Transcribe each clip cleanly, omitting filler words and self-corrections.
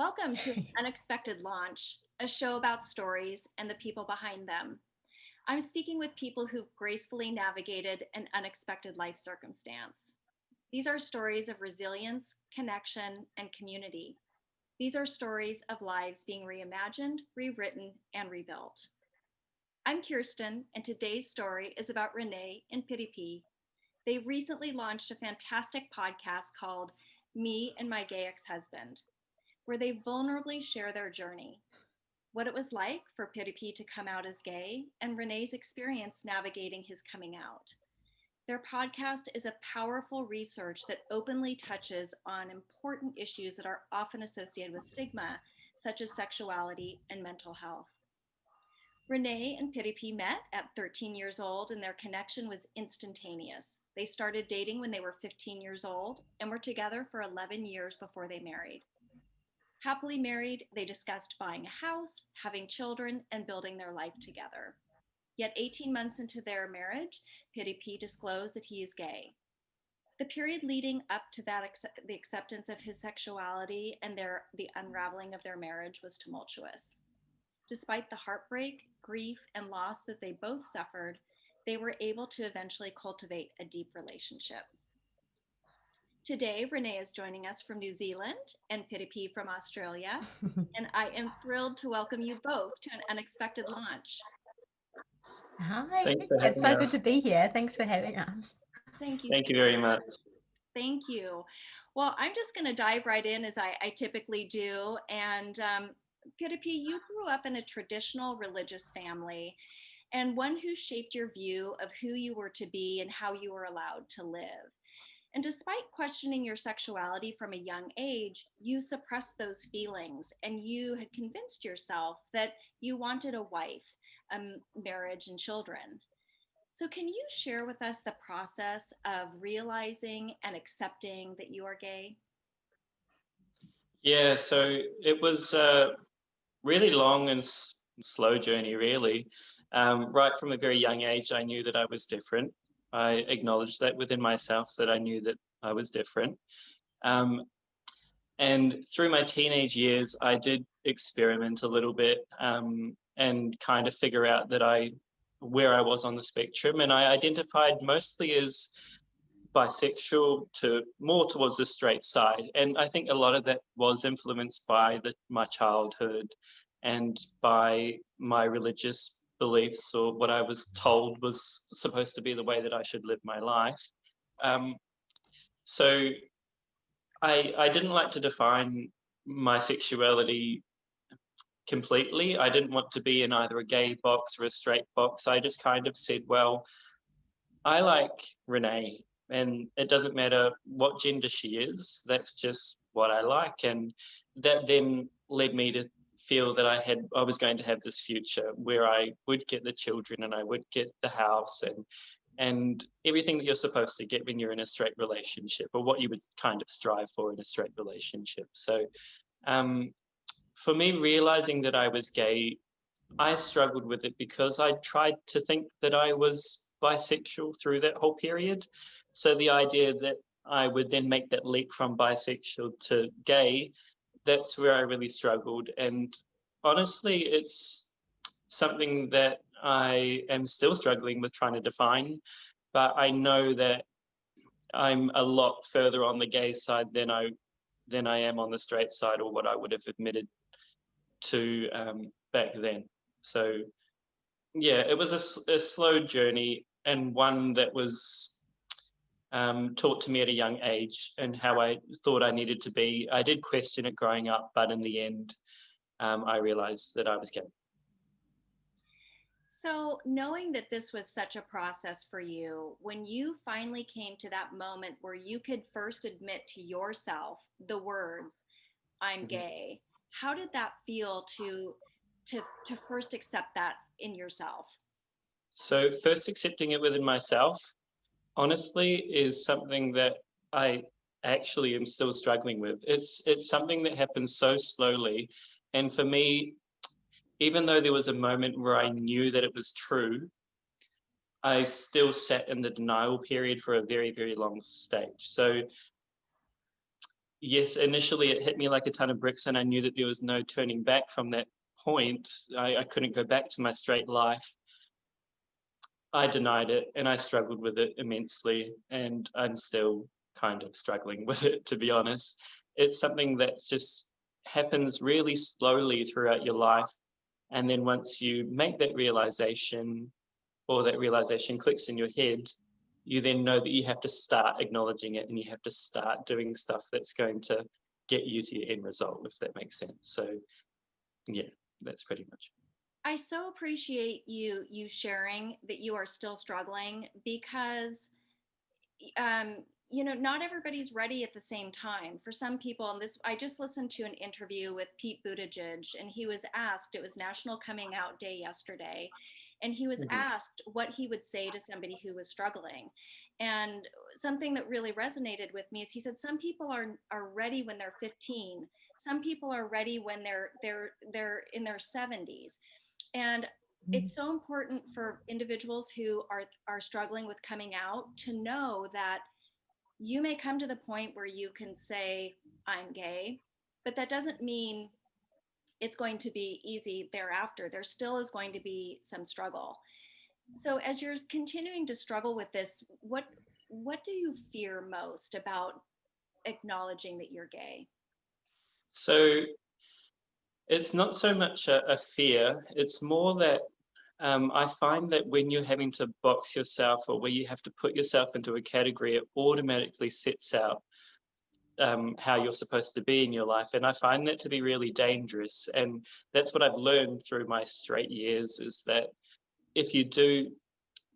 Welcome to An Unexpected Launch, a show about stories and the people behind them. I'm speaking with people who've gracefully navigated an unexpected life circumstance. These are stories of resilience, connection, and community. These are stories of lives being reimagined, rewritten, and rebuilt. I'm Kirsten, and today's story is about Renee and Piripi. They recently launched a fantastic podcast called Me and My Gay Ex-Husband, where they vulnerably share their journey, what it was like for Piripi to come out as gay, and Renee's experience navigating his coming out. Their podcast is a powerful research that openly touches on important issues that are often associated with stigma, such as sexuality and mental health. Renee and Piripi met at 13 years old, and their connection was instantaneous. They started dating when they were 15 years old and were together for 11 years before they married. Happily married, they discussed buying a house, having children, and building their life together. Yet 18 months into their marriage, Piripi disclosed that he is gay. The period leading up to that, the acceptance of his sexuality and the unraveling of their marriage was tumultuous. Despite the heartbreak, grief, and loss that they both suffered, they were able to eventually cultivate a deep relationship. Today, Renee is joining us from New Zealand and Piripi from Australia, and I am thrilled to welcome you both to An Unexpected Launch. Hi, Thanks for it's having so good us. to be here. Thanks for having us. Thank you. Thank you very much. Thank you. Well, I'm just going to dive right in as I typically do. And Piripi, you grew up in a traditional religious family and one who shaped your view of who you were to be and how you were allowed to live. And despite questioning your sexuality from a young age, you suppressed those feelings and you had convinced yourself that you wanted a wife, marriage, and children. So, can you share with us the process of realizing and accepting that you are gay? Yeah, so it was a really long and slow journey, really. Right from a very young age, I knew that I was different. I acknowledged that within myself, that I knew that I was different. Um, and through my teenage years, I did experiment a little bit and kind of figure out where I was on the spectrum. And I identified mostly as bisexual to more towards the straight side. And I think a lot of that was influenced by my childhood and by my religious beliefs, or what I was told was supposed to be the way that I should live my life. So I didn't like to define my sexuality completely. I didn't want to be in either a gay box or a straight box. I just kind of said, well, I like Renee, and it doesn't matter what gender she is. That's just what I like. And that then led me to feel that I was going to have this future where I would get the children and I would get the house and everything that you're supposed to get when you're in a straight relationship, or what you would kind of strive for in a straight relationship. So for me, realizing that I was gay, I struggled with it because I tried to think that I was bisexual through that whole period. So the idea that I would then make that leap from bisexual to gay, that's where I really struggled. And honestly, it's something that I am still struggling with trying to define, but I know that I'm a lot further on the gay side than I am on the straight side, or what I would have admitted to back then. So yeah, it was a slow journey, and one that was taught to me at a young age, and how I thought I needed to be. I did question it growing up, but in the end, I realized that I was gay. So, knowing that this was such a process for you, when you finally came to that moment where you could first admit to yourself the words, I'm gay, how did that feel to first accept that in yourself? So first accepting it within myself, honestly, is something that I actually am still struggling with. It's something that happens so slowly. And for me, even though there was a moment where I knew that it was true, I still sat in the denial period for a very, very long stage. So yes, initially it hit me like a ton of bricks, and I knew that there was no turning back from that point. I couldn't go back to my straight life. I denied it, and I struggled with it immensely, and I'm still kind of struggling with it, to be honest. It's something that just happens really slowly throughout your life, and then once you make that realization, or that realization clicks in your head, you then know that you have to start acknowledging it, and you have to start doing stuff that's going to get you to your end result, if that makes sense. So yeah, that's pretty much. I so appreciate you sharing that you are still struggling, because um, not everybody's ready at the same time. For some people, and this, I just listened to an interview with Pete Buttigieg, and he was asked, it was National Coming Out Day yesterday, and he was Mhm. asked what he would say to somebody who was struggling. And something that really resonated with me is he said some people are ready when they're 15. Some people are ready when they're in their 70s. And it's so important for individuals who are struggling with coming out to know that you may come to the point where you can say I'm gay, but that doesn't mean it's going to be easy thereafter. There still is going to be some struggle. So as you're continuing to struggle with this, what do you fear most about acknowledging that you're gay? So it's not so much a fear, it's more that I find that when you're having to box yourself, or where you have to put yourself into a category, it automatically sets out how you're supposed to be in your life. And I find that to be really dangerous. And that's what I've learned through my straight years, is that if you do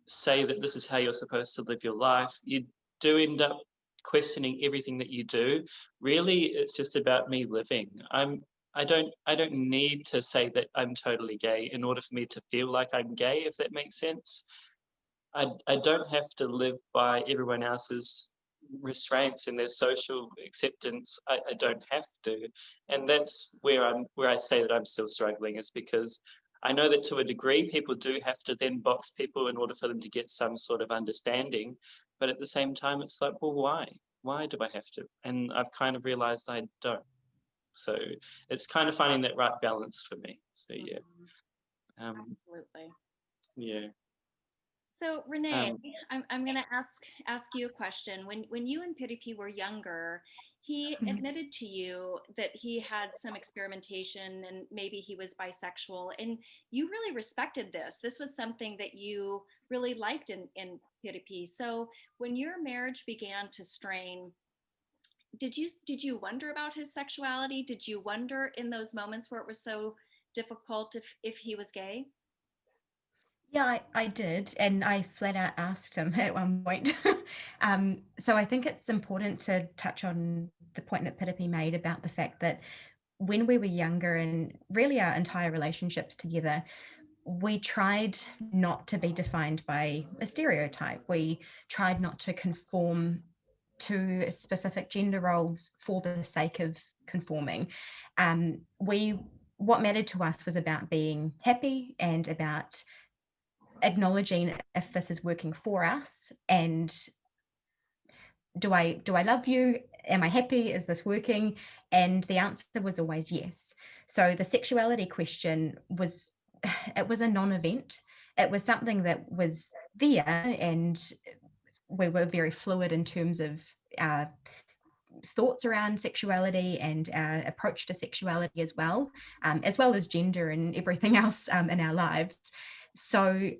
say that this is how you're supposed to live your life, you do end up questioning everything that you do. Really, it's just about me living. I don't need to say that I'm totally gay in order for me to feel like I'm gay, if that makes sense. I don't have to live by everyone else's restraints and their social acceptance. I don't have to. And that's where I say that I'm still struggling, is because I know that to a degree people do have to then box people in order for them to get some sort of understanding. But at the same time, it's like, well, why? Why do I have to? And I've kind of realized I don't. So it's kind of finding that right balance for me. So yeah. Mhm. Um, Absolutely. yeah. So Renee, Um, I'm going to ask you a question. When you and Piripi were younger, he Mhm. admitted to you that he had some experimentation and maybe he was bisexual, and you really respected this. This was something that you really liked in Piripi. So when your marriage began to strain, did you wonder about his sexuality? Did you wonder in those moments where it was so difficult if he was gay? Yeah, I did, and I flat out asked him at one point. So I think it's important to touch on the point that Piripi made about the fact that when we were younger, and really our entire relationships together, we tried not to be defined by a stereotype. We tried not to conform to specific gender roles for the sake of conforming. We What mattered to us was about being happy and about acknowledging if this is working for us, and do I love you, am I happy, is this working? And the answer was always yes. So the sexuality question was, it was a non-event. It was something that was there, and we were very fluid in terms of our thoughts around sexuality and our approach to sexuality as well as gender and everything else in our lives. So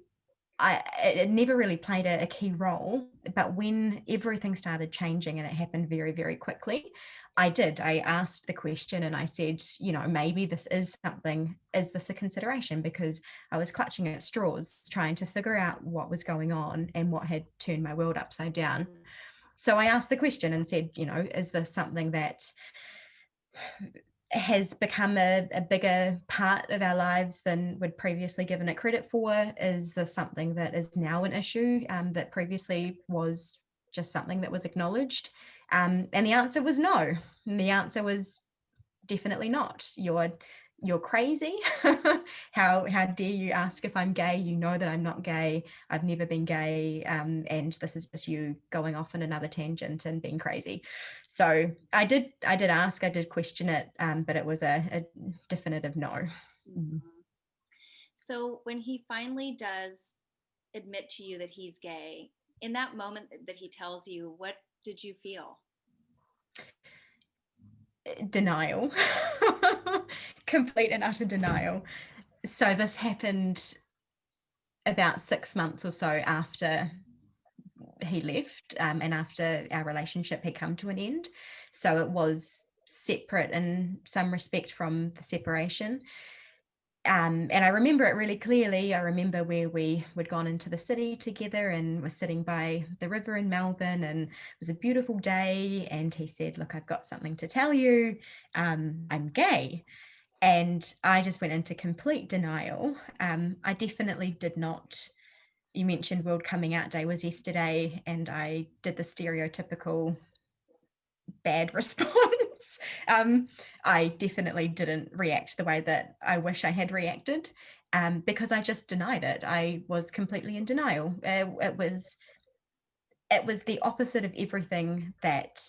it never really played a key role, but when everything started changing, and it happened very, very quickly, I asked the question, and I said, maybe this is something, is this a consideration? Because I was clutching at straws, trying to figure out what was going on and what had turned my world upside down. So I asked the question and said, is this something that has become a bigger part of our lives than we'd previously given it credit for? Is this something that is now an issue that previously was just something that was acknowledged? And the answer was no. And the answer was definitely not. you're crazy. How dare you ask if I'm gay? You know that I'm not gay. I've never been gay, and this is just you going off on another tangent and being crazy. So I did ask, I did question it, but it was a definitive no. Mm-hmm. So when he finally does admit to you that he's gay, in that moment that he tells you, what did you feel? Denial. Complete and utter denial. So this happened about 6 months or so after he left, and after our relationship had come to an end. So it was separate in some respect from the separation. And I remember it really clearly. I remember where we had gone into the city together and were sitting by the river in Melbourne, and it was a beautiful day. And he said, "Look, I've got something to tell you. I'm gay." And I just went into complete denial. I definitely did not. You mentioned World Coming Out Day was yesterday, and I did the stereotypical bad response. I definitely didn't react the way that I wish I had reacted, because I just denied it. I was completely in denial. It was the opposite of everything that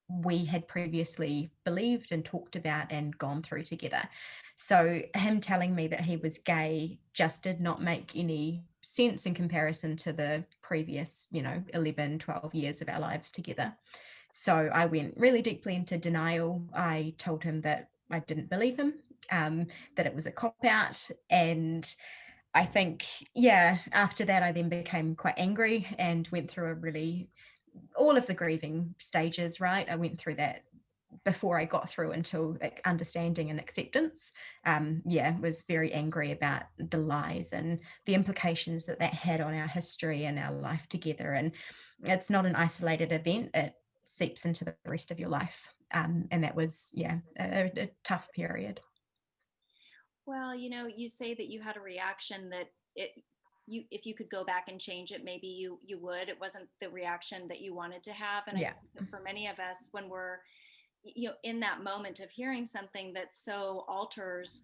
we had previously believed and talked about and gone through together. So him telling me that he was gay just did not make any sense in comparison to the previous, 11, 12 years of our lives together. So I went really deeply into denial. I told him that I didn't believe him, that it was a cop out. And I think, yeah, after that, I then became quite angry and went through all of the grieving stages, right? I went through that before I got through until understanding and acceptance. Was very angry about the lies and the implications that had on our history and our life together. And it's not an isolated event. It seeps into the rest of your life. And that was, a tough period. Well, you say that you had a reaction that if you could go back and change it, maybe you would. It wasn't the reaction that you wanted to have. And I Yeah. think that for many of us, when we're in that moment of hearing something that so alters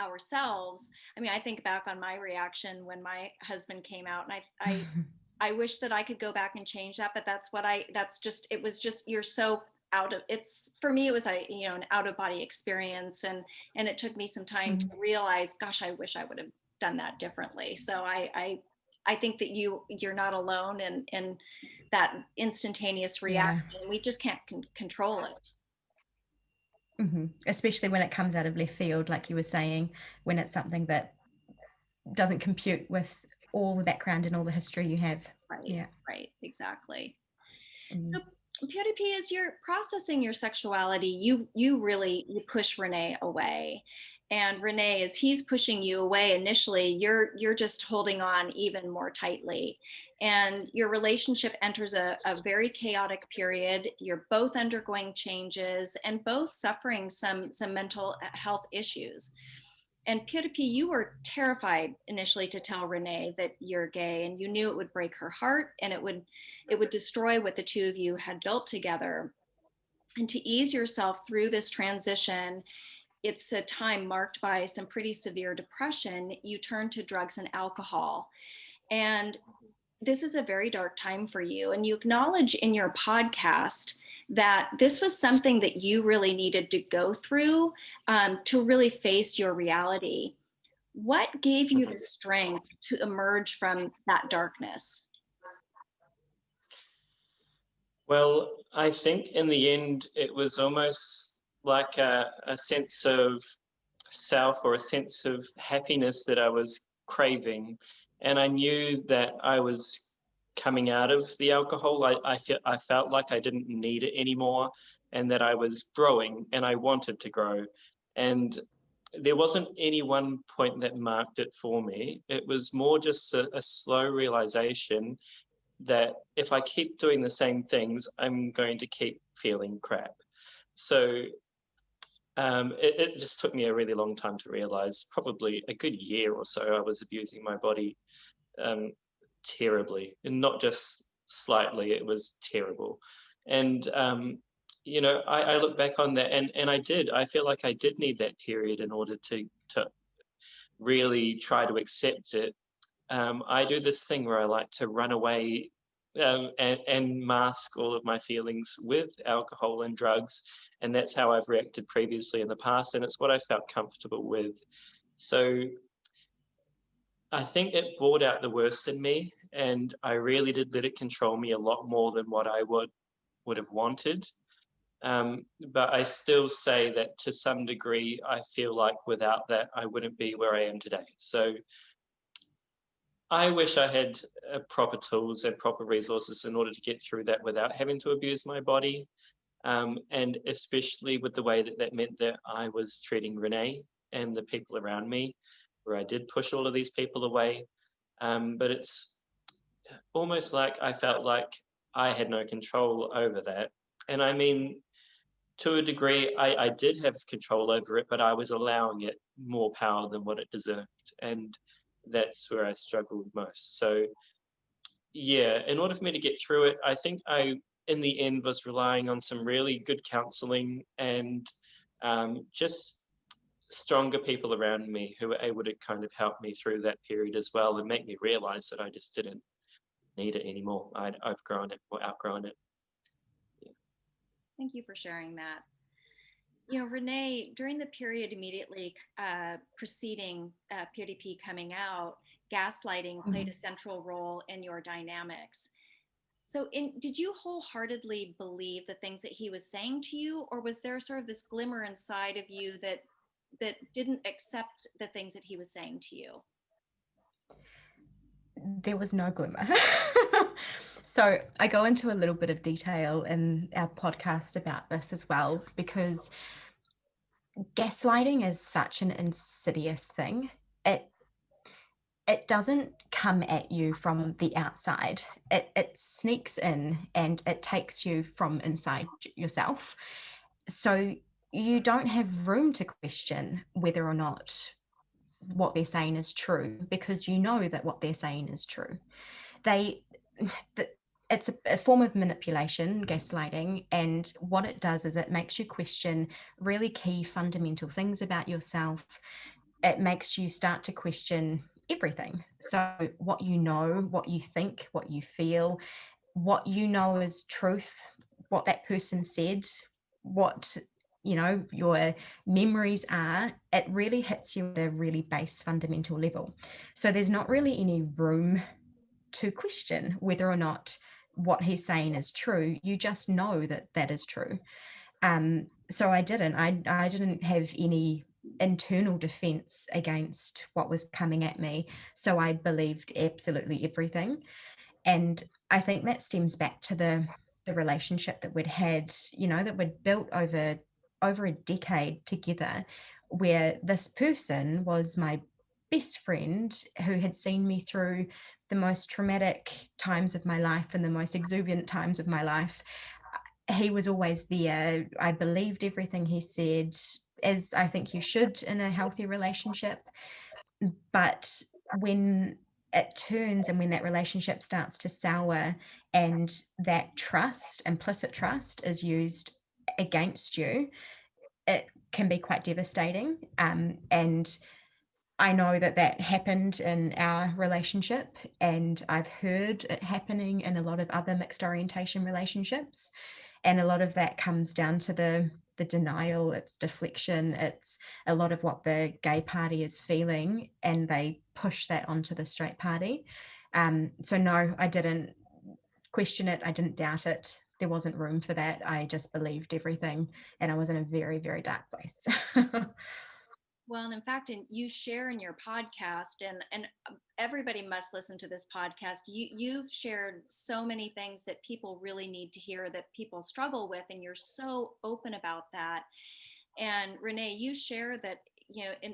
ourselves. I mean, I think back on my reaction when my husband came out, and I wish that I could go back and change that, but it was just, you're so it's, for me, it was an out of body experience. And it took me some time to realize, gosh, I wish I would have done that differently. So I think that you're not alone in that instantaneous Yeah. reaction. We just can't control it. Especially when it comes out of left field, like you were saying, when it's something that doesn't compute with all the background and all the history you have. Right. Yeah. Right. Exactly. Mm. So, Piripi, as you're processing your sexuality, you push Renee away, and Renee, as he's pushing you away initially, you're just holding on even more tightly, and your relationship enters a very chaotic period. You're both undergoing changes and both suffering some mental health issues. And Piripi, you were terrified initially to tell Renee that you're gay, and you knew it would break her heart, and it would destroy what the two of you had built together. And to ease yourself through this transition, it's a time marked by some pretty severe depression. You turn to drugs and alcohol. And this is a very dark time for you. And you acknowledge in your podcast that this was something that you really needed to go through, to really face your reality. What gave you the strength to emerge from that darkness? Well, I think in the end, it was almost like a sense of self or a sense of happiness that I was craving. And I knew that I was coming out of the alcohol. I felt like I didn't need it anymore, and that I was growing and I wanted to grow. And there wasn't any one point that marked it for me. It was more just a slow realization that if I keep doing the same things, I'm going to keep feeling crap. So it just took me a really long time to realize, probably a good year or so, I was abusing my body terribly, and not just slightly, it was terrible. And I look back on that, and I feel like I did need that period in order to really try to accept it. I do this thing where I like to run away, and mask all of my feelings with alcohol and drugs. And that's how I've reacted previously in the past. And it's what I felt comfortable with. So I think it brought out the worst in me. And I really did let it control me a lot more than what I would have wanted. But I still say that to some degree, I feel like without that, I wouldn't be where I am today. So I wish I had proper tools and proper resources in order to get through that without having to abuse my body. And especially with the way that that meant that I was treating Renee and the people around me, where I did push all of these people away. But it's almost like I felt like I had no control over that. And I mean, to a degree, I did have control over it, but I was allowing it more power than what it deserved. And that's where I struggled most. So, yeah, in order for me to get through it, I think in the end, was relying on some really good counseling and just stronger people around me who were able to kind of help me through that period as well and make me realize that I just didn't need it anymore. I'd outgrown it or outgrown it. Thank you for sharing that. Renee, during the period immediately preceding Piripi coming out, gaslighting played a central role in your dynamics. So, did you wholeheartedly believe the things that he was saying to you, or was there sort of this glimmer inside of you that didn't accept the things that he was saying to you? There was no glimmer. So I go into a little bit of detail in our podcast about this as well, because gaslighting is such an insidious thing. It doesn't come at you from the outside. It sneaks in and it takes you from inside yourself. So you don't have room to question whether or not what they're saying is true, because you know that what they're saying is true. They it's a form of manipulation, gaslighting, and what it does is it makes you question really key fundamental things about yourself. It makes you start to question everything. So what you know, what you think, what you feel, what you know is truth, what that person said, what your memories are. It really hits you at a really base fundamental level. So there's not really any room to question whether or not what he's saying is true. You just know that that is true. So I didn't have any internal defense against what was coming at me. So I believed absolutely everything. And I think that stems back to the relationship that we'd had, that we'd built over a decade together, where this person was my best friend who had seen me through the most traumatic times of my life and the most exuberant times of my life. He was always there. I believed everything he said, as I think you should in a healthy relationship. But when it turns and when that relationship starts to sour and that trust, implicit trust, is used against you, it can be quite devastating. And I know that that happened in our relationship, and I've heard it happening in a lot of other mixed orientation relationships. And a lot of that comes down to the denial, it's deflection, it's a lot of what the gay party is feeling, and they push that onto the straight party. So no, I didn't question it. I didn't doubt it. There wasn't room for that. I just believed everything, and I was in a very, very dark place. Well, and in fact, you share in your podcast, and everybody must listen to this podcast. You've shared so many things that people really need to hear, that people struggle with, and you're so open about that. And Renee, you share that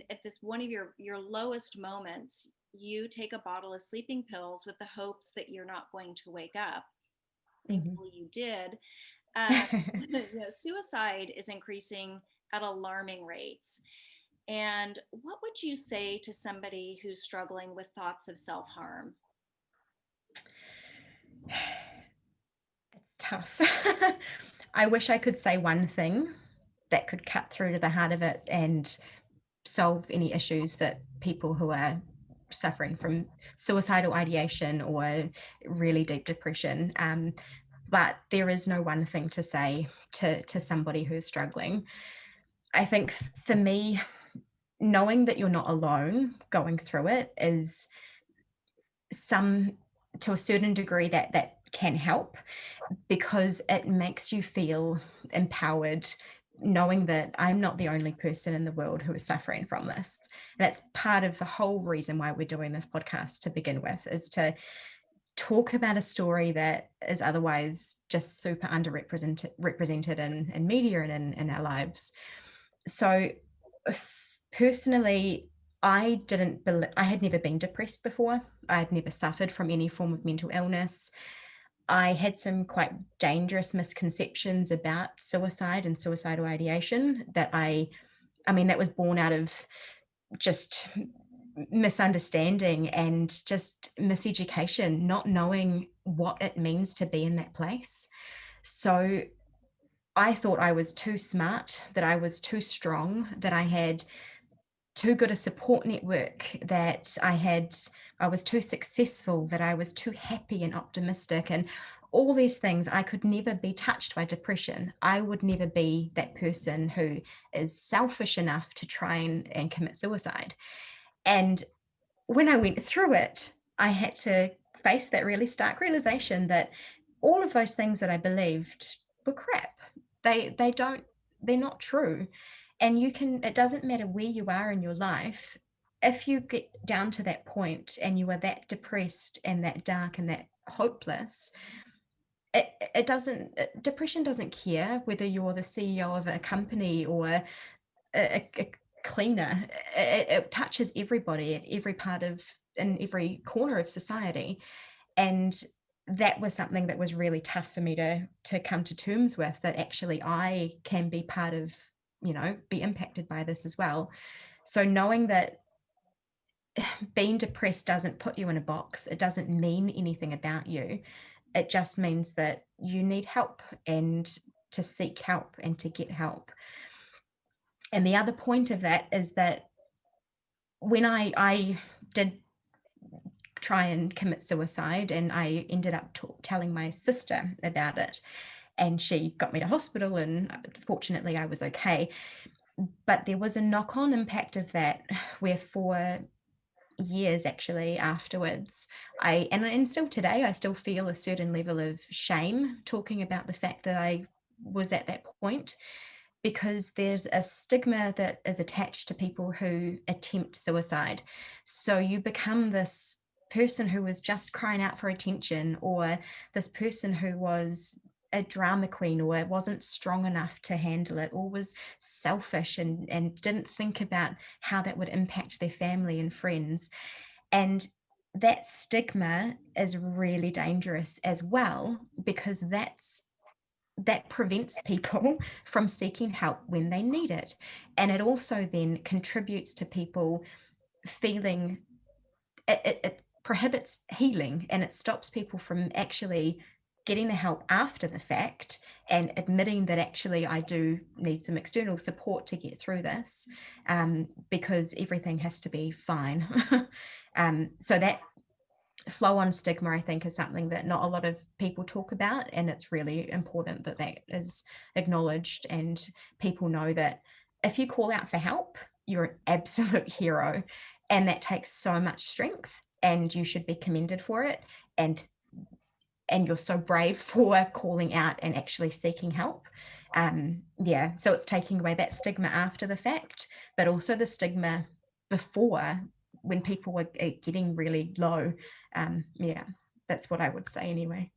at this one of your lowest moments, you take a bottle of sleeping pills with the hopes that you're not going to wake up. Thankfully, you did. Suicide is increasing at alarming rates. And what would you say to somebody who's struggling with thoughts of self-harm? It's tough. I wish I could say one thing that could cut through to the heart of it and solve any issues that people who are suffering from suicidal ideation or really deep depression. But there is no one thing to say to somebody who's struggling. I think for me, knowing that you're not alone going through it is to a certain degree that can help, because it makes you feel empowered, knowing that I'm not the only person in the world who is suffering from this. That's part of the whole reason why we're doing this podcast to begin with, is to talk about a story that is otherwise just super represented in media and in our lives. So personally, I had never been depressed before. I had never suffered from any form of mental illness. I had some quite dangerous misconceptions about suicide and suicidal ideation that that was born out of just misunderstanding and just miseducation, not knowing what it means to be in that place. So I thought I was too smart, that I was too strong, that I had too good a support network, that I was too successful, that I was too happy and optimistic, and all these things. I could never be touched by depression. I would never be that person who is selfish enough to try and commit suicide. And when I went through it, I had to face that really stark realization that all of those things that I believed were crap. They don't, they're not true. And it doesn't matter where you are in your life, if you get down to that point and you are that depressed and that dark and that hopeless, it doesn't, depression doesn't care whether you're the CEO of a company or a cleaner. It touches everybody at every part of, in every corner of society. And that was something that was really tough for me to come to terms with, that actually I can be part of, be impacted by this as well. So knowing that being depressed doesn't put you in a box, it doesn't mean anything about you. It just means that you need help, and to seek help and to get help. And the other point of that is that when I did try and commit suicide, and I ended up telling my sister about it, and she got me to hospital, and fortunately I was okay. But there was a knock-on impact of that, where for years actually afterwards, and still today, I still feel a certain level of shame talking about the fact that I was at that point, because there's a stigma that is attached to people who attempt suicide. So you become this person who was just crying out for attention, or this person who was a drama queen, or wasn't strong enough to handle it, or was selfish and didn't think about how that would impact their family and friends. And that stigma is really dangerous as well, because that prevents people from seeking help when they need it. And it also then contributes to people feeling, it prohibits healing, and it stops people from actually getting the help after the fact and admitting that actually I do need some external support to get through this, because everything has to be fine. So that flow on stigma, I think, is something that not a lot of people talk about, and it's really important that that is acknowledged, and people know that if you call out for help, you're an absolute hero, and that takes so much strength, and you should be commended for it. And you're so brave for calling out and actually seeking help. Yeah, so it's taking away that stigma after the fact, but also the stigma before, when people were getting really low. Yeah, that's what I would say anyway.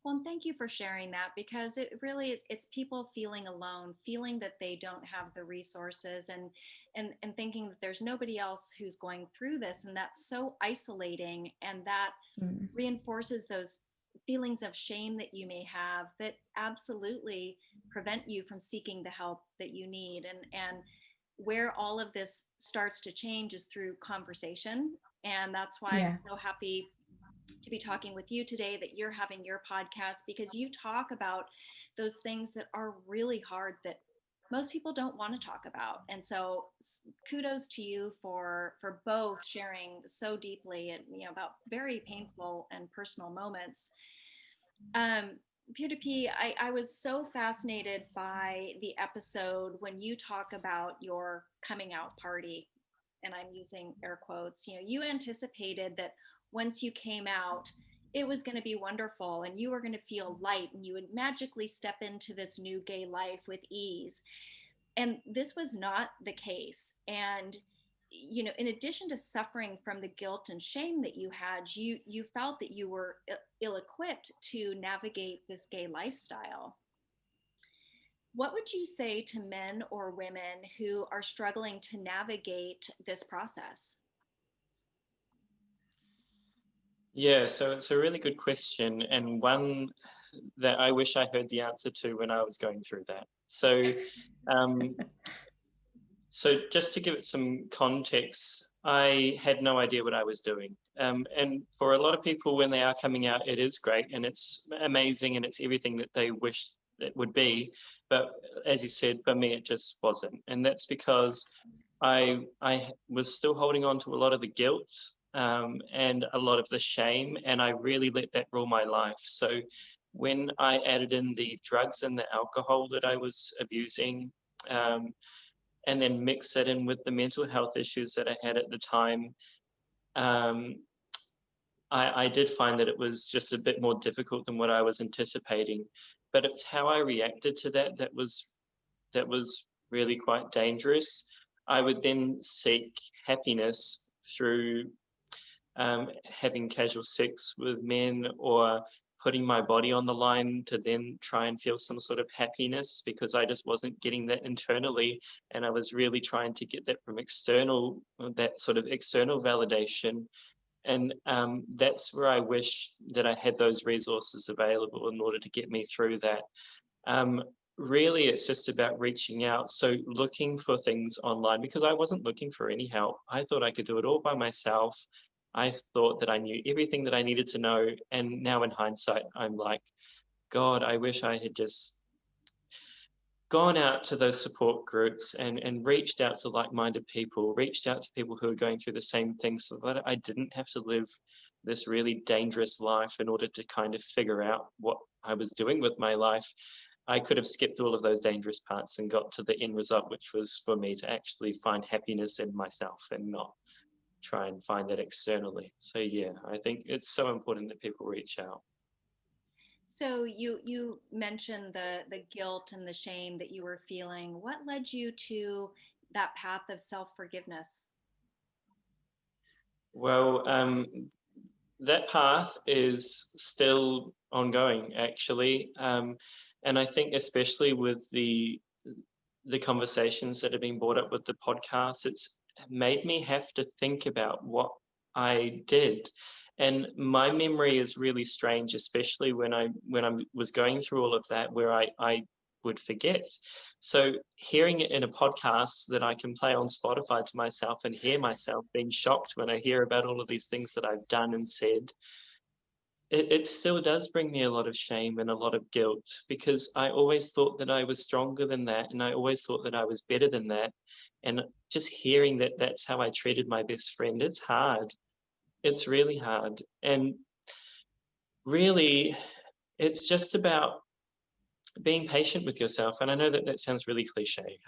Well, and thank you for sharing that, because it really is, it's people feeling alone, feeling that they don't have the resources, and thinking that there's nobody else who's going through this, and that's so isolating, and that Mm. reinforces those feelings of shame that you may have, that absolutely prevent you from seeking the help that you need. And where all of this starts to change is through conversation. And that's why I'm Yeah. so happy to be talking with you today, that you're having your podcast, because you talk about those things that are really hard that most people don't want to talk about. And so kudos to you for both sharing so deeply and, about very painful and personal moments. um Piripi, I was so fascinated by the episode when you talk about your coming out party, and I'm using air quotes. You anticipated that once you came out, it was going to be wonderful and you were going to feel light and you would magically step into this new gay life with ease. And this was not the case. And in addition to suffering from the guilt and shame that you had, you felt that you were ill-equipped to navigate this gay lifestyle. What would you say to men or women who are struggling to navigate this process? Yeah, so it's a really good question, and one that I wish I heard the answer to when I was going through that. Um, so just to give it some context, I had no idea what I was doing. And for a lot of people, when they are coming out, it is great and it's amazing and it's everything that they wish it would be. But as you said, for me, it just wasn't. And that's because I was still holding on to a lot of the guilt, and a lot of the shame, and I really let that rule my life. So when I added in the drugs and the alcohol that I was abusing, um, and then mix it in with the mental health issues that I had at the time, um, I did find that it was just a bit more difficult than what I was anticipating. But it's how I reacted to that was really quite dangerous. I would then seek happiness through having casual sex with men, or putting my body on the line to then try and feel some sort of happiness, because I just wasn't getting that internally. And I was really trying to get that from external, that sort of external validation. And that's where I wish that I had those resources available in order to get me through that. Um, Really, it's just about reaching out. So looking for things online, because I wasn't looking for any help. I thought I could do it all by myself. I thought that I knew everything that I needed to know. And now in hindsight, I'm like, God, I wish I had just gone out to those support groups and reached out to like-minded people, reached out to people who are going through the same things, so that I didn't have to live this really dangerous life in order to kind of figure out what I was doing with my life. I could have skipped all of those dangerous parts and got to the end result, which was for me to actually find happiness in myself and not try and find that externally. So yeah, I think it's so important that people reach out. So you mentioned the guilt and the shame that you were feeling. What led you to that path of self-forgiveness? Well, that path is still ongoing, actually, and I think especially with the conversations that have been brought up with the podcast, it's made me have to think about what I did. And my memory is really strange, especially when I was going through all of that, where I would forget. So hearing it in a podcast that I can play on Spotify to myself and hear myself being shocked when I hear about all of these things that I've done and said, it still does bring me a lot of shame and a lot of guilt, because I always thought that I was stronger than that, and I always thought that I was better than that. And just hearing that that's how I treated my best friend, it's hard. It's really hard. And really, it's just about being patient with yourself. And I know that that sounds really cliche,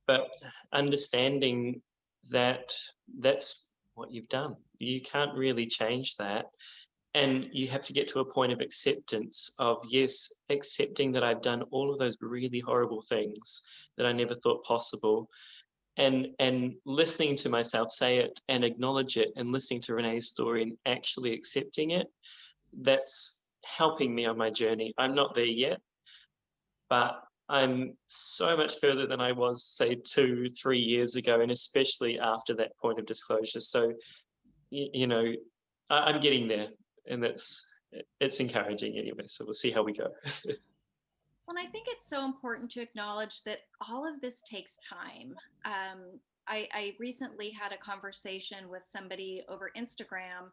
but understanding that that's what you've done. You can't really change that. And you have to get to a point of acceptance of, yes, accepting that I've done all of those really horrible things that I never thought possible, and listening to myself say it and acknowledge it, and listening to Renee's story and actually accepting it. That's helping me on my journey. I'm not there yet, but I'm so much further than I was, say, 2, 3 years ago, and especially after that point of disclosure. So, you know, I'm getting there, and it's encouraging anyway. So we'll see how we go. Well, I think it's so important to acknowledge that all of this takes time. I recently had a conversation with somebody over Instagram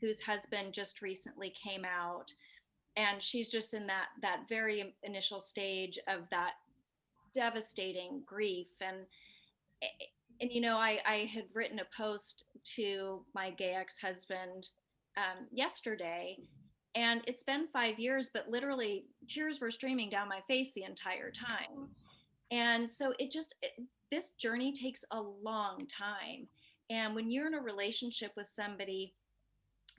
whose husband just recently came out, and she's just in that very initial stage of that devastating grief. And I had written a post to my gay ex-husband yesterday, and it's been 5 years, but literally tears were streaming down my face the entire time. And so this journey takes a long time. And when you're in a relationship with somebody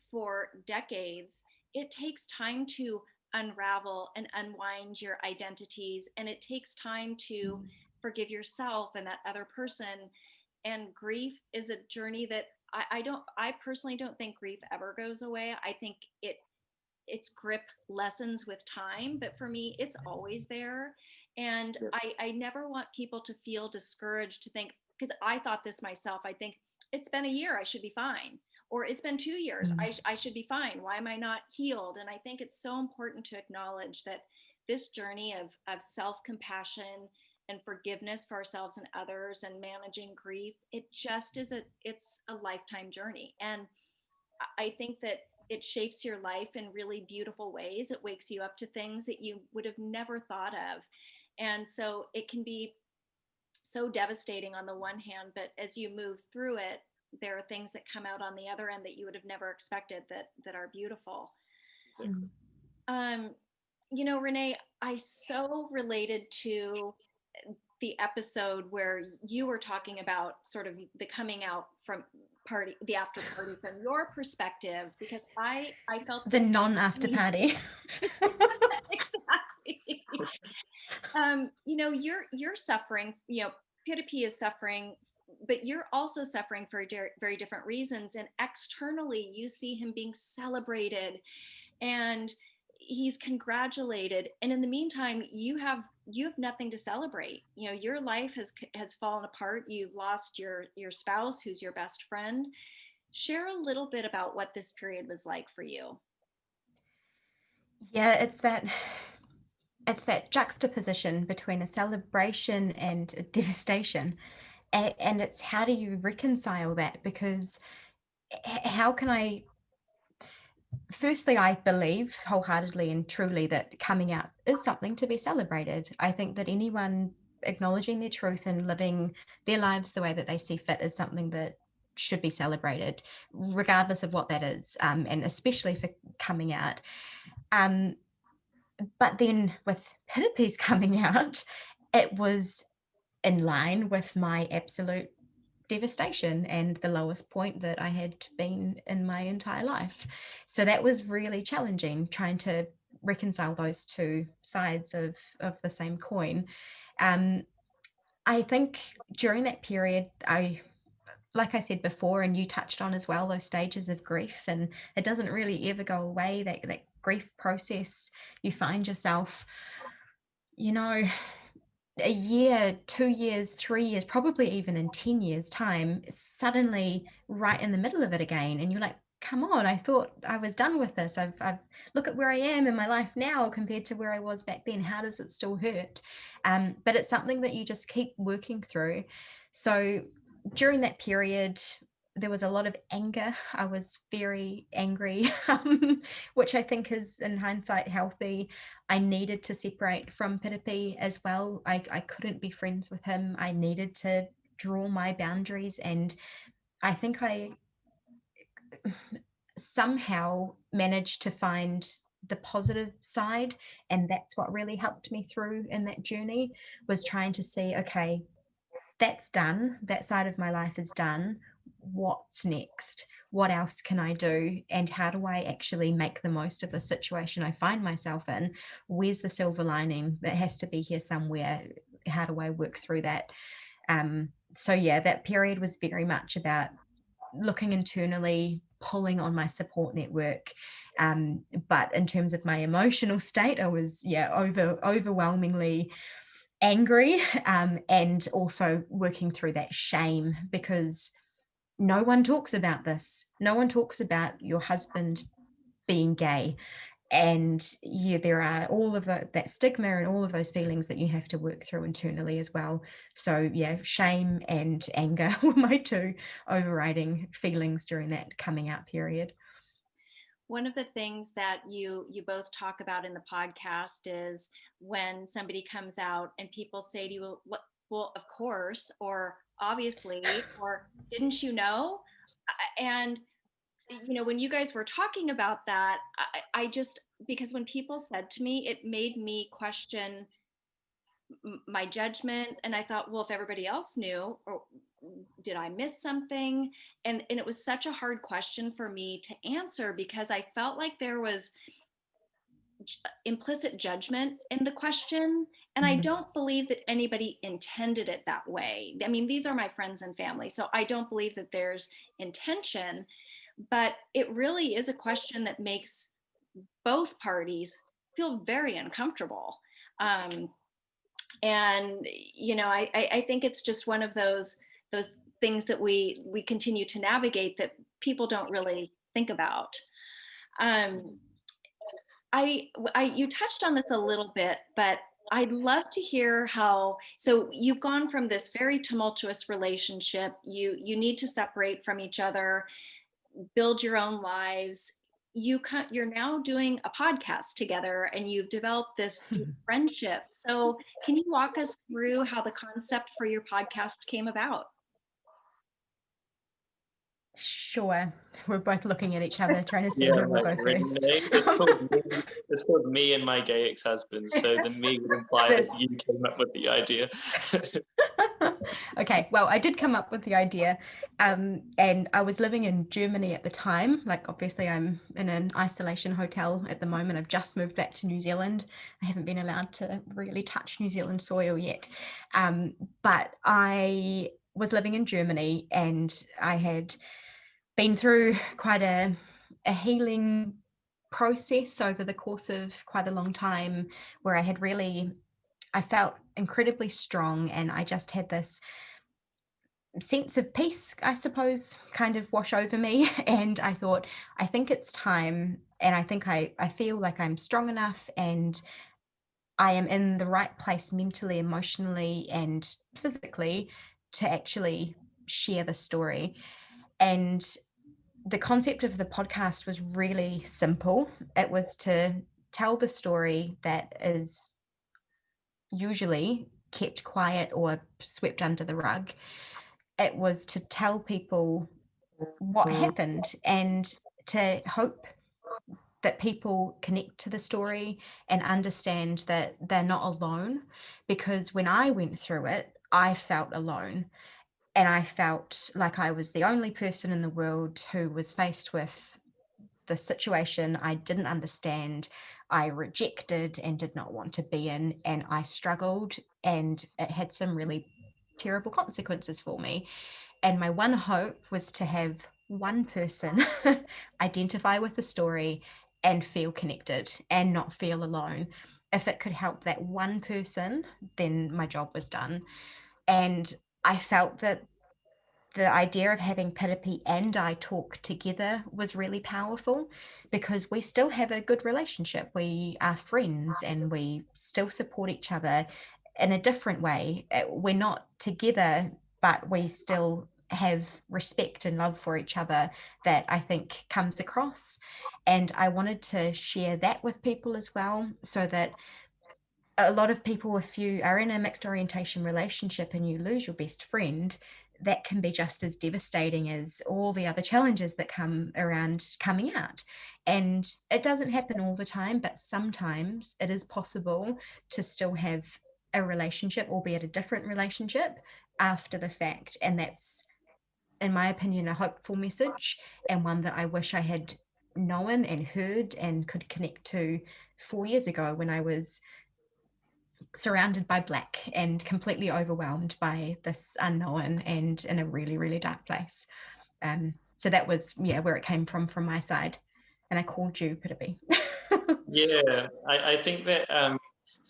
for decades, it takes time to unravel and unwind your identities. And it takes time to forgive yourself and that other person. And grief is a journey that I personally don't think grief ever goes away. I think its grip lessens with time, but for me, it's always there. And I never want people to feel discouraged, to think, because I thought this myself, I think it's been a year, I should be fine. Or it's been 2 years, I should be fine. Why am I not healed? And I think it's so important to acknowledge that this journey of self-compassion and forgiveness for ourselves and others and managing grief, it's a lifetime journey. And I think that it shapes your life in really beautiful ways. It wakes you up to things that you would have never thought of. And so it can be so devastating on the one hand, but as you move through it, there are things that come out on the other end that you would have never expected that are beautiful. Renee, I so related to the episode where you were talking about sort of the coming out from the after party from your perspective, because I felt the non-after party. Exactly. You're suffering, Piripi is suffering, but you're also suffering for very different reasons. And externally, you see him being celebrated and he's congratulated. And in the meantime, you have nothing to celebrate. Your life has fallen apart. You've lost your spouse, who's your best friend. Share a little bit about what this period was like for you. Yeah, it's that juxtaposition between a celebration and a devastation. And it's how do you reconcile that? Because how can I, firstly, I believe wholeheartedly and truly that coming out is something to be celebrated. I think that anyone acknowledging their truth and living their lives the way that they see fit is something that should be celebrated, regardless of what that is, and especially for coming out. But then with Piripis coming out, it was in line with my absolute devastation and the lowest point that I had been in my entire life. So that was really challenging, trying to reconcile those two sides of the same coin. I think during that period, like I said before, and you touched on as well, those stages of grief, and it doesn't really ever go away, that grief process. You find yourself, a year, 2 years, 3 years, probably even in 10 years' time, suddenly right in the middle of it again. And you're like, come on, I thought I was done with this. I've look at where I am in my life now compared to where I was back then. How does it still hurt? But it's something that you just keep working through. So during that period, there was a lot of anger. I was very angry, which I think is in hindsight healthy. I needed to separate from Piripi as well. I couldn't be friends with him. I needed to draw my boundaries. And I think I somehow managed to find the positive side. And that's what really helped me through in that journey, was trying to see, okay, that's done. That side of my life is done. What's next? What else can I do? And how do I actually make the most of the situation I find myself in? Where's the silver lining? That has to be here somewhere. How do I work through that? So yeah, that period was very much about looking internally, pulling on my support network. But in terms of my emotional state, I was overwhelmingly angry, and also working through that shame, because no one talks about this. No one talks about your husband being gay. And there are all of that stigma and all of those feelings that you have to work through internally as well. So yeah, shame and anger were my two overriding feelings during that coming out period. One of the things that you both talk about in the podcast is when somebody comes out and people say to you, "What? Well, of course," or "Obviously," or "Didn't you know?" And when you guys were talking about that, I just, because when people said to me, it made me question my judgment, and I thought, well, if everybody else knew, or did I miss something? And it was such a hard question for me to answer, because I felt like there was implicit judgment in the question, and I Mhm. don't believe that anybody intended it that way. I mean, these are my friends and family, so I don't believe that there's intention, but it really is a question that makes both parties feel very uncomfortable. um, and I think it's just one of those things that we continue to navigate, that people don't really think about. um, you touched on this a little bit, but I'd love to hear how, so you've gone from this very tumultuous relationship, you need to separate from each other, build your own lives. You're now doing a podcast together, and you've developed this deep friendship. So can you walk us through how the concept for your podcast came about? Sure. We're both looking at each other, trying to see Yeah, who will like go first. Renee, it's called me and my gay ex-husband. So the me would imply that That's you came up with the idea. okay. Well, I did come up with the idea, and I was living in Germany at the time. Like, obviously, I'm in an isolation hotel at the moment. I've just moved back to New Zealand. I haven't been allowed to really touch New Zealand soil yet, but I was living in Germany, and I had been through quite a healing process over the course of quite a long time, where I felt incredibly strong, and I just had this sense of peace, I suppose, kind of wash over me. And I thought, I think it's time. And I think I feel like I'm strong enough, and I am in the right place mentally, emotionally, and physically to actually share the story. And the concept of the podcast was really simple. It was to tell the story that is usually kept quiet or swept under the rug. It was to tell people what happened, and to hope that people connect to the story and understand that they're not alone. Because when I went through it, I felt alone, and I felt like I was the only person in the world who was faced with the situation I didn't understand, I rejected and did not want to be in, and I struggled, and it had some really terrible consequences for me. And my one hope was to have one person identify with the story and feel connected and not feel alone. If it could help that one person, then my job was done. And I felt that the idea of having Piripi and I talk together was really powerful, because we still have a good relationship. We are friends, and we still support each other in a different way. We're not together, but we still have respect and love for each other that I think comes across. And I wanted to share that with people as well, so that a lot of people, if you are in a mixed orientation relationship and you lose your best friend, that can be just as devastating as all the other challenges that come around coming out. And it doesn't happen all the time, but sometimes it is possible to still have a relationship, albeit a different relationship, after the fact. And that's, in my opinion, a hopeful message, and one that I wish I had known and heard and could connect to 4 years ago, when I was surrounded by black and completely overwhelmed by this unknown and in a really, really dark place. So that was, yeah, where it came from my side. And I called you Piripi. Yeah, I think that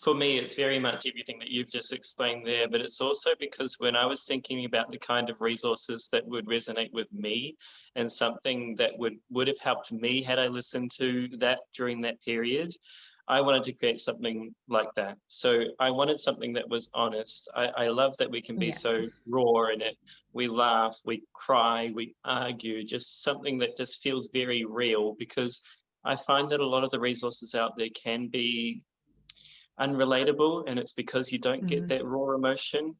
for me, it's very much everything that you've just explained there, but it's also because when I was thinking about the kind of resources that would resonate with me, and something that would have helped me had I listened to that during that period, I wanted to create something like that. So I wanted something that was honest. I love that we can be Yeah. so raw in it. We laugh, we cry, we argue, just something that just feels very real, because I find that a lot of the resources out there can be unrelatable, and it's because you don't get that raw emotion.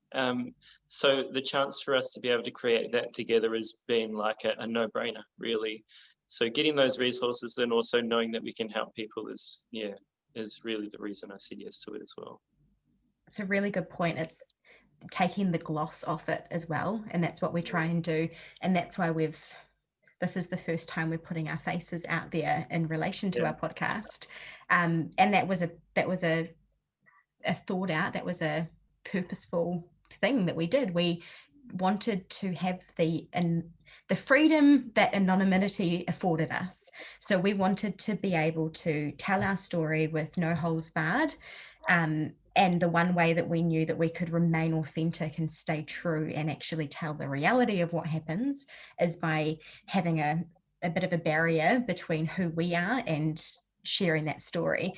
So the chance for us to be able to create that together has been like a no-brainer, really. So getting those resources and also knowing that we can help people is really the reason I said yes to it as well. It's a really good point. It's taking the gloss off it as well, and that's what we try and do. And that's why this is the first time we're putting our faces out there in relation to our podcast. And that was a thought out, that was a purposeful thing that we did. We wanted to have the freedom that anonymity afforded us. So we wanted to be able to tell our story with no holes barred. And the one way that we knew that we could remain authentic and stay true and actually tell the reality of what happens is by having a bit of a barrier between who we are and sharing that story,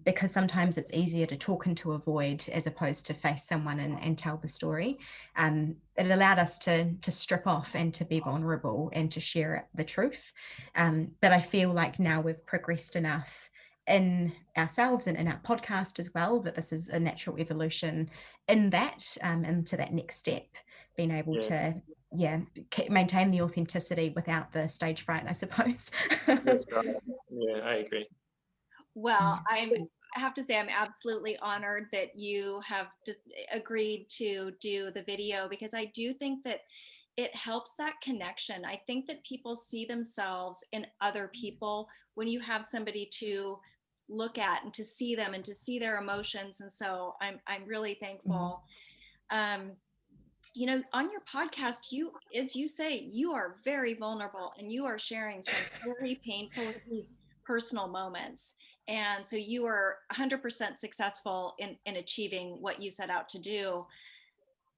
because sometimes it's easier to talk into a void as opposed to face someone and tell the story. It allowed us to strip off and to be vulnerable and to share the truth. But I feel like now we've progressed enough in ourselves and in our podcast as well that this is a natural evolution in that, and to that next step, being able to maintain the authenticity without the stage fright, I suppose. That's right. Yeah, I agree. Well, I have to say I'm absolutely honored that you have just agreed to do the video, because I do think that it helps that connection. I think that people see themselves in other people when you have somebody to look at and to see them and to see their emotions. And so I'm really thankful. You know, on your podcast, you, as you say, you are very vulnerable and you are sharing some very painfully personal moments. And so you are 100% successful in achieving what you set out to do.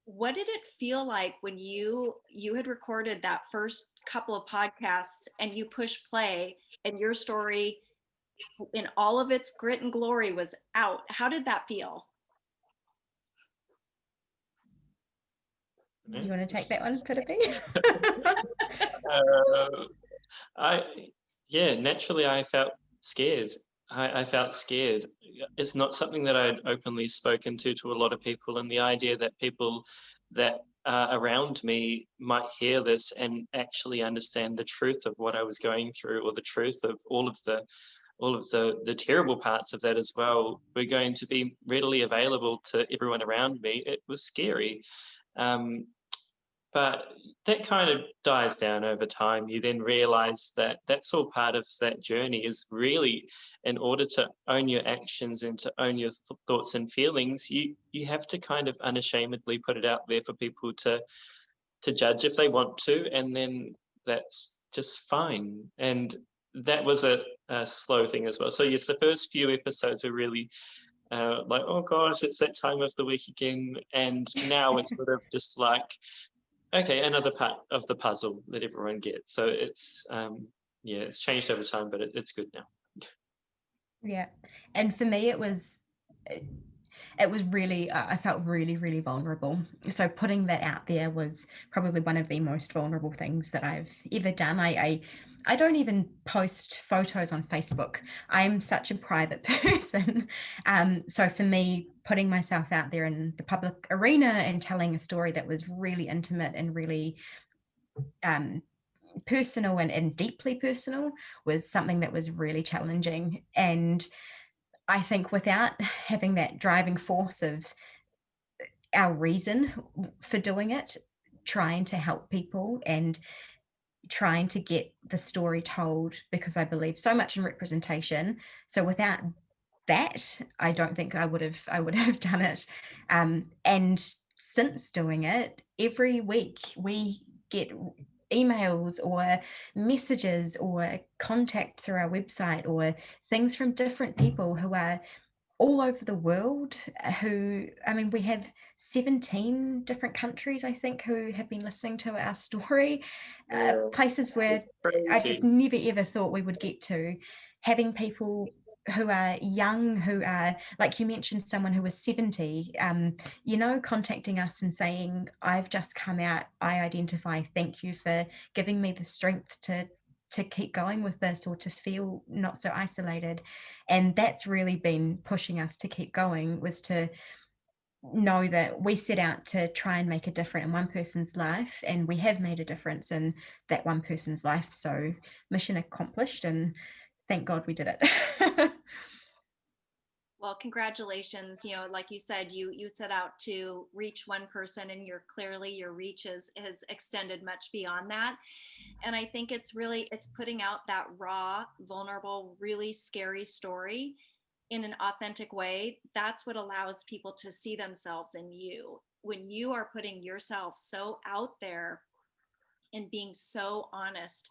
What did it feel like when you had recorded that first couple of podcasts and you push play and your story in all of its grit and glory was out? How did that feel? You want to take that one, Piripi? Naturally I felt scared. I felt scared. It's not something that I'd openly spoken to a lot of people, and the idea that people that are around me might hear this and actually understand the truth of what I was going through, or the truth of all of the terrible parts of that as well, were going to be readily available to everyone around me. It was scary. But that kind of dies down over time. You then realize that that's all part of that journey, is really, in order to own your actions and to own your thoughts and feelings, you have to kind of unashamedly put it out there for people to judge if they want to, and then that's just fine. And that was a slow thing as well. So yes, the first few episodes were really like, oh gosh, it's that time of the week again. And now it's sort of just like, okay, another part of the puzzle that everyone gets. So it's it's changed over time, but it's good now. Yeah. And for me, it was really, I felt really, really vulnerable. So putting that out there was probably one of the most vulnerable things that I've ever done. I don't even post photos on Facebook. I'm such a private person. So for me, putting myself out there in the public arena and telling a story that was really intimate and really personal and deeply personal was something that was really challenging. And I think without having that driving force of our reason for doing it, trying to help people and trying to get the story told, because I believe so much in representation. So without that, I don't think I would have done it. And since doing it, every week we get emails or messages or contact through our website or things from different people who are all over the world, who, I mean, we have 17 different countries, I think, who have been listening to our story, places where I just never ever thought we would get to. Having people who are young, who are, like you mentioned, someone who was 70, contacting us and saying, I've just come out, I identify, thank you for giving me the strength to to keep going with this or to feel not so isolated. And that's really been pushing us to keep going, was to know that we set out to try and make a difference in one person's life, and we have made a difference in that one person's life. So mission accomplished, and thank God we did it. Well, congratulations. You know, like you said, you set out to reach one person, and you're clearly, your reach has extended much beyond that. And I think it's putting out that raw, vulnerable, really scary story in an authentic way. That's what allows people to see themselves in you. When you are putting yourself so out there and being so honest,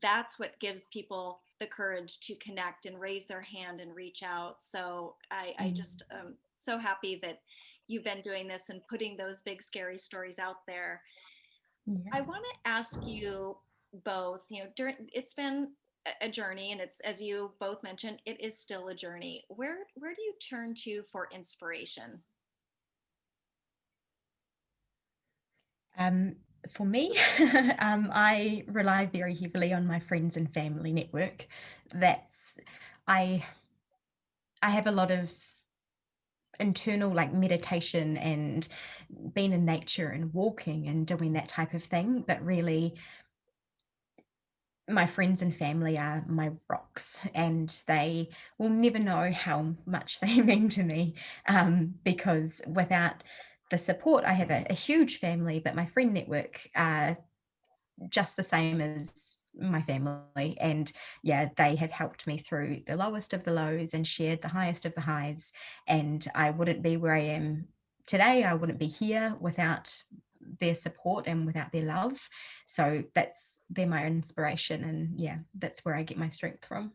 that's what gives people the courage to connect and raise their hand and reach out. So I Mm, just so happy that you've been doing this and putting those big scary stories out there. I yeah. want to ask you both, you know, during, it's been a journey, and it's, as you both mentioned, it is still a journey. Where do you turn to for inspiration? Um, for me, I rely very heavily on my friends and family network. That's I I have a lot of internal like meditation and being in nature and walking and doing that type of thing, but really my friends and family are my rocks, and they will never know how much they mean to me, because without the support, I have a huge family, but my friend network just the same as my family. And yeah, they have helped me through the lowest of the lows and shared the highest of the highs. And I wouldn't be where I am today. I wouldn't be here without their support and without their love. So they're my inspiration. And yeah, that's where I get my strength from.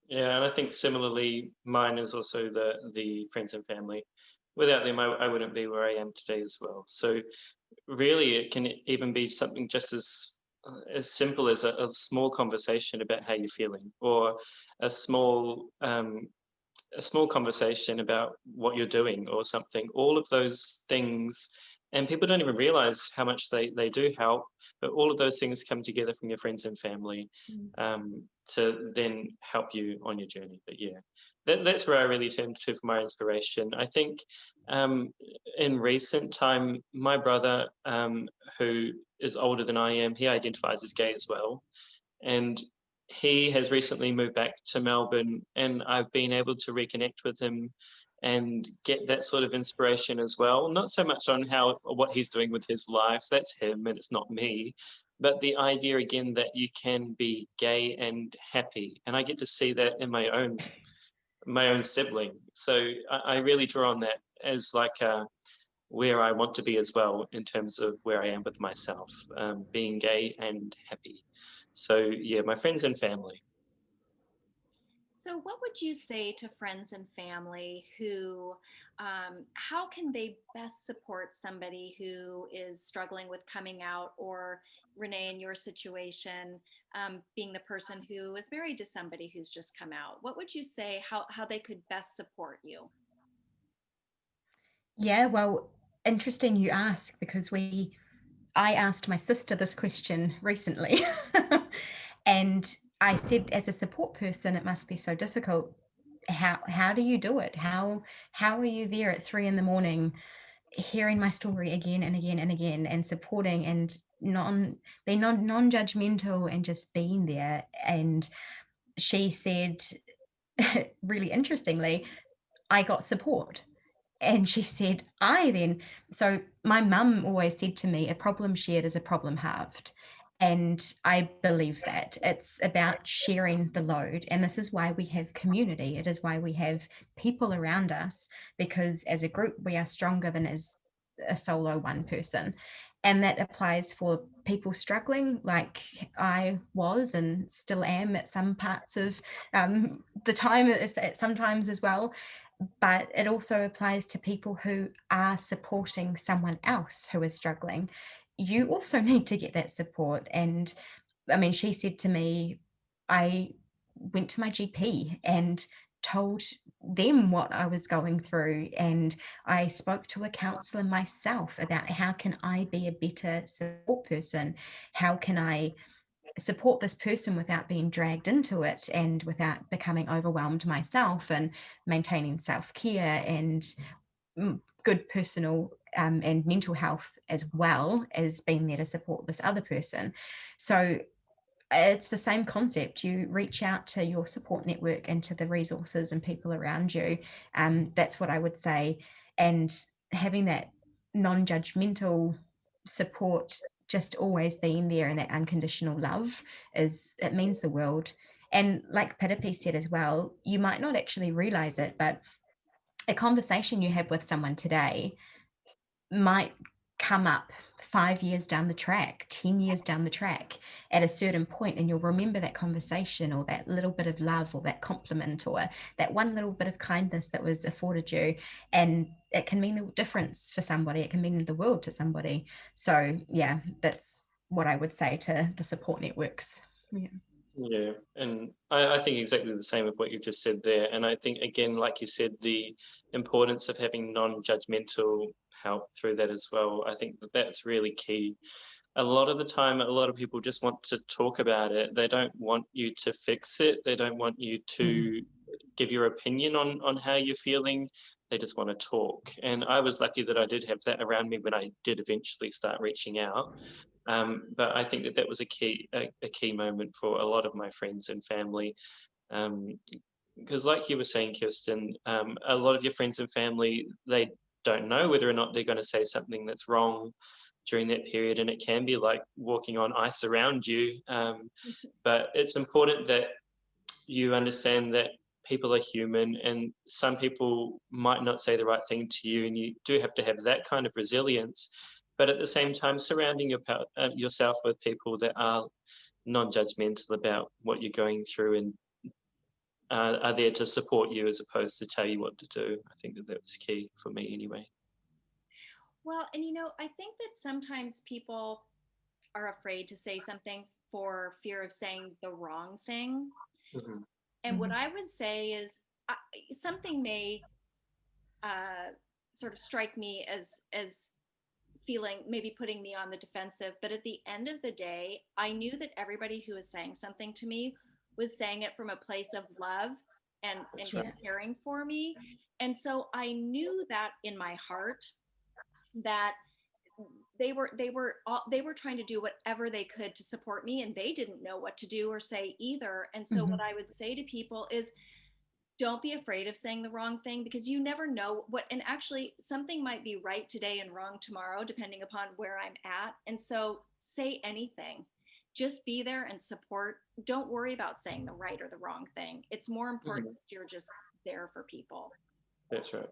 Yeah, and I think similarly, mine is also the friends and family. Without them, I wouldn't be where I am today as well. So really, it can even be something just as simple as a small conversation about how you're feeling, or a small a small conversation about what you're doing or something. All of those things, and people don't even realize how much they do help, but all of those things come together from your friends and family, Mm. to then help you on your journey. But yeah, that's where I really turn to for my inspiration. I think um, in recent time, my brother, who is older than I am, he identifies as gay as well, and he has recently moved back to Melbourne, and I've been able to reconnect with him and get that sort of inspiration as well. Not so much on how what he's doing with his life, that's him and it's not me, but the idea again that you can be gay and happy, and I get to see that in my own sibling. So I really draw on that as like where I want to be as well in terms of where I am with myself, being gay and happy. So yeah, my friends and family. So, what would you say to friends and family who, how can they best support somebody who is struggling with coming out, or Renee, in your situation, being the person who is married to somebody who's just come out? What would you say how they could best support you? Yeah, well, interesting you ask, because I asked my sister this question recently. And I said, as a support person, it must be so difficult. How do you do it? How are you there at 3 in the morning, hearing my story again and again and again, and supporting and being non-judgmental and just being there? And she said, really interestingly, I got support. And she said, I then, so my mum always said to me, a problem shared is a problem halved. And I believe that it's about sharing the load. And this is why we have community. It is why we have people around us, because as a group, we are stronger than as a solo one person. And that applies for people struggling, like I was and still am at some parts of the time, at sometimes as well. But it also applies to people who are supporting someone else who is struggling. You also need to get that support. And I mean, she said to me, I went to my GP and told them what I was going through, and I spoke to a counselor myself about how can I be a better support person, how can I support this person without being dragged into it and without becoming overwhelmed myself, and maintaining self-care and good personal and mental health, as well as being there to support this other person. So it's the same concept. You reach out to your support network and to the resources and people around you. That's what I would say. And having that non-judgmental support, just always being there, and that unconditional love, it means the world. And like Piripis said as well, you might not actually realize it, but a conversation you have with someone today might come up 5 years down the track, 10 years down the track at a certain point, and you'll remember that conversation, or that little bit of love, or that compliment, or that one little bit of kindness that was afforded you. And it can mean the difference for somebody. It can mean the world to somebody. So yeah, that's what I would say to the support networks. Yeah. Yeah, and I think exactly the same with what you've just said there. And I think, again, like you said, the importance of having non-judgmental help through that as well. I think that that's really key. A lot of the time, a lot of people just want to talk about it. They don't want you to fix it. They don't want you to give your opinion on how you're feeling. They just want to talk. And I was lucky that I did have that around me when I did eventually start reaching out. But I think that that was a key moment for a lot of my friends and family. Because like you were saying, Kirsten, a lot of your friends and family, they don't know whether or not they're going to say something that's wrong during that period, and it can be like walking on ice around you. But it's important that you understand that people are human, and some people might not say the right thing to you, and you do have to have that kind of resilience. But at the same time, surrounding yourself with people that are non-judgmental about what you're going through, and are there to support you as opposed to tell you what to do. I think that was key for me anyway. Well, and I think that sometimes people are afraid to say something for fear of saying the wrong thing. Mm-hmm. And what I would say is, something may sort of strike me as feeling, maybe putting me on the defensive, but at the end of the day, I knew that everybody who was saying something to me was saying it from a place of love and That's right. caring for me. And so I knew that in my heart, that they were trying to do whatever they could to support me, and they didn't know what to do or say either. And so what I would say to people is, don't be afraid of saying the wrong thing, because you never know what, and actually something might be right today and wrong tomorrow, depending upon where I'm at. And so say anything, just be there and support. Don't worry about saying the right or the wrong thing. It's more important that you're just there for people. That's right.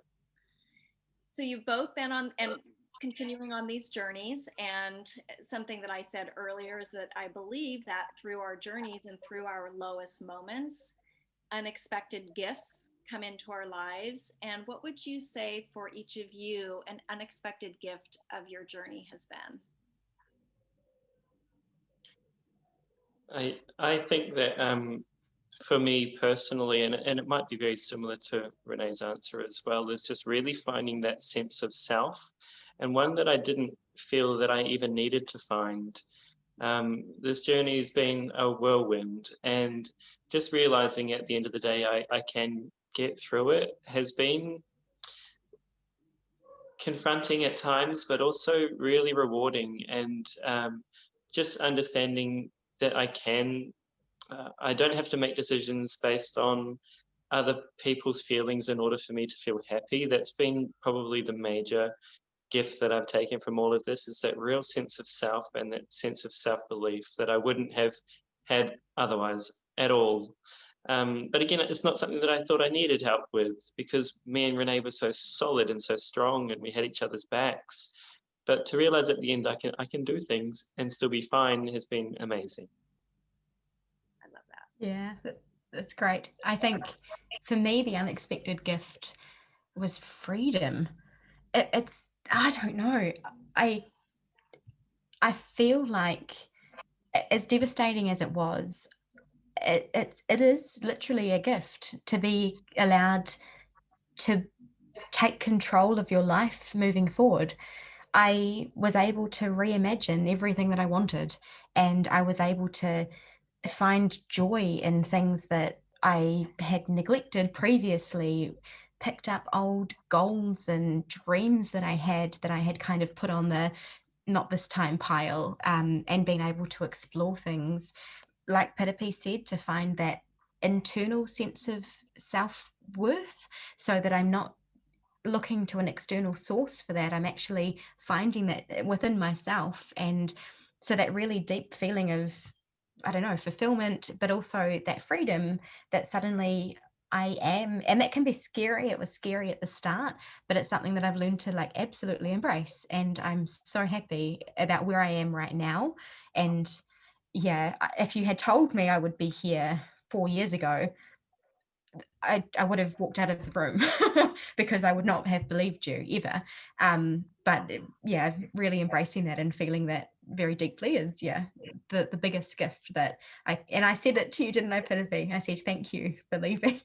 So you've both been on and continuing on these journeys. And something that I said earlier is that I believe that through our journeys and through our lowest moments, unexpected gifts come into our lives. And what would you say for each of you an unexpected gift of your journey has been? I think that for me personally, and it might be very similar to Renee's answer as well, is just really finding that sense of self, and one that I didn't feel that I even needed to find. This journey has been a whirlwind, and just realizing at the end of the day I can get through it has been confronting at times, but also really rewarding. And just understanding that I don't have to make decisions based on other people's feelings in order for me to feel happy. That's been probably the major gift that I've taken from all of this, is that real sense of self and that sense of self-belief that I wouldn't have had otherwise at all. But again, it's not something that I thought I needed help with, because me and Renee were so solid and so strong, and we had each other's backs. But to realize at the end I can do things and still be fine has been amazing. I love that. Yeah, that's great. I think for me, the unexpected gift was freedom. It's, I don't know. I I feel like, as devastating as it was, it is literally a gift to be allowed to take control of your life moving forward. I was able to reimagine everything that I wanted, and I was able to find joy in things that I had neglected previously, picked up old goals and dreams that I had kind of put on the not this time pile, and been able to explore things, like Piripis said, to find that internal sense of self-worth, so that I'm not looking to an external source for that. I'm actually finding that within myself. And so that really deep feeling of, I don't know, fulfillment, but also that freedom that suddenly I am. And that can be scary. It was scary at the start, but it's something that I've learned to like absolutely embrace. And I'm so happy about where I am right now. And yeah, if you had told me I would be here 4 years ago, I would have walked out of the room because I would not have believed you ever. But yeah, really embracing that and feeling that very deeply is the biggest gift that I said it to you, didn't I, Piripi? I said thank you for leaving.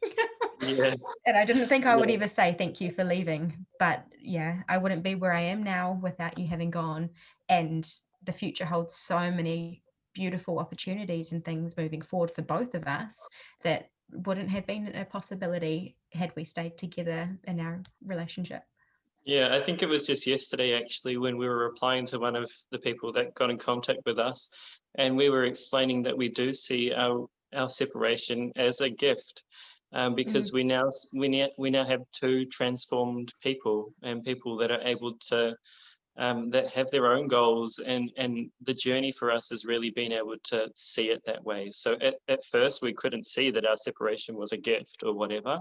Yeah, And I didn't think I would yeah. ever say thank you for leaving, but yeah, I wouldn't be where I am now without you having gone. And the future holds so many beautiful opportunities and things moving forward for both of us that wouldn't have been a possibility had we stayed together in our relationship. Yeah, I think it was just yesterday actually when we were replying to one of the people that got in contact with us, and we were explaining that we do see our separation as a gift, Mm, because we now have two transformed people and people that are able to that have their own goals, and the journey for us has really been able to see it that way. So at first we couldn't see that our separation was a gift or whatever,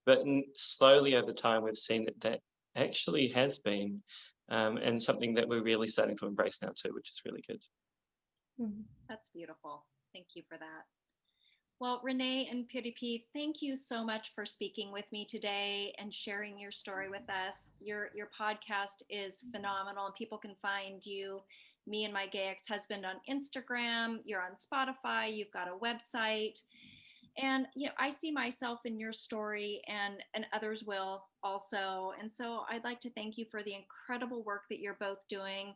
but slowly over time we've seen that that actually has been, and something that we're really starting to embrace now too, which is really good. mm. That's beautiful. Thank you for that. Well, Renee and Piripi, thank you so much for speaking with me today and sharing your story with us. Your podcast is phenomenal, and people can find you, me and my gay ex-husband, on Instagram. You're on Spotify. You've got a website, and I see myself in your story, and others will also. And so I'd like to thank you for the incredible work that you're both doing.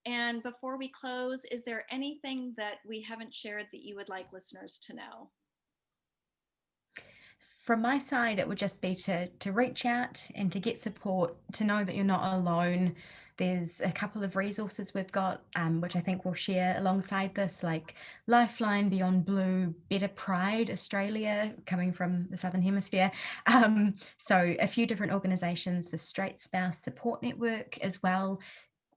And before we close, is there anything that we haven't shared that you would like listeners to know? From my side, it would just be to reach out and to get support, to know that you're not alone. There's a couple of resources we've got, which I think we'll share alongside this, like Lifeline, Beyond Blue, Better Pride Australia, coming from the Southern Hemisphere. So a few different organisations, the Straight Spouse Support Network as well,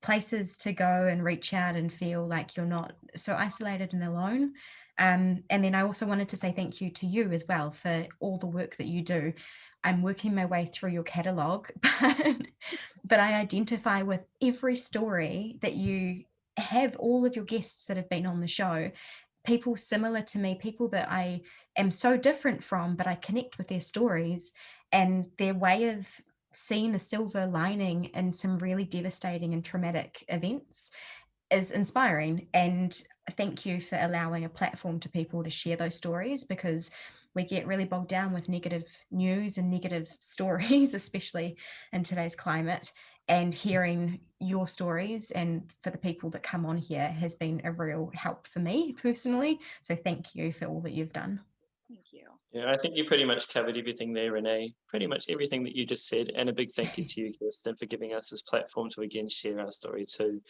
places to go and reach out and feel like you're not so isolated and alone. And then I also wanted to say thank you to you as well for all the work that you do. I'm working my way through your catalogue, but I identify with every story that you have, all of your guests that have been on the show, people similar to me, people that I am so different from, but I connect with their stories and their way of seeing the silver lining in some really devastating and traumatic events is inspiring. And thank you for allowing a platform to people to share those stories, because we get really bogged down with negative news and negative stories, especially in today's climate. And hearing your stories and for the people that come on here has been a real help for me personally. So thank you for all that you've done. Thank you. Yeah, I think you pretty much covered everything there, Renee. Pretty much everything that you just said, and a big thank you to you, Kirsten, for giving us this platform to again share our story too.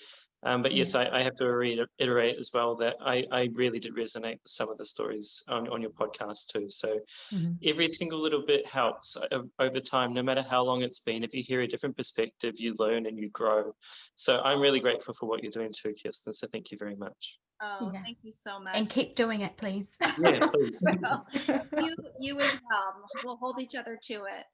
But yes, I have to reiterate as well that I really did resonate with some of the stories on your podcast too. So Mhm. every single little bit helps over time, no matter how long it's been. If you hear a different perspective, you learn and you grow. So I'm really grateful for what you're doing too, Kirsten. So thank you very much. Oh, Yeah. thank you so much. And keep doing it, please. Yeah, please. Well, you as well. We'll hold each other to it.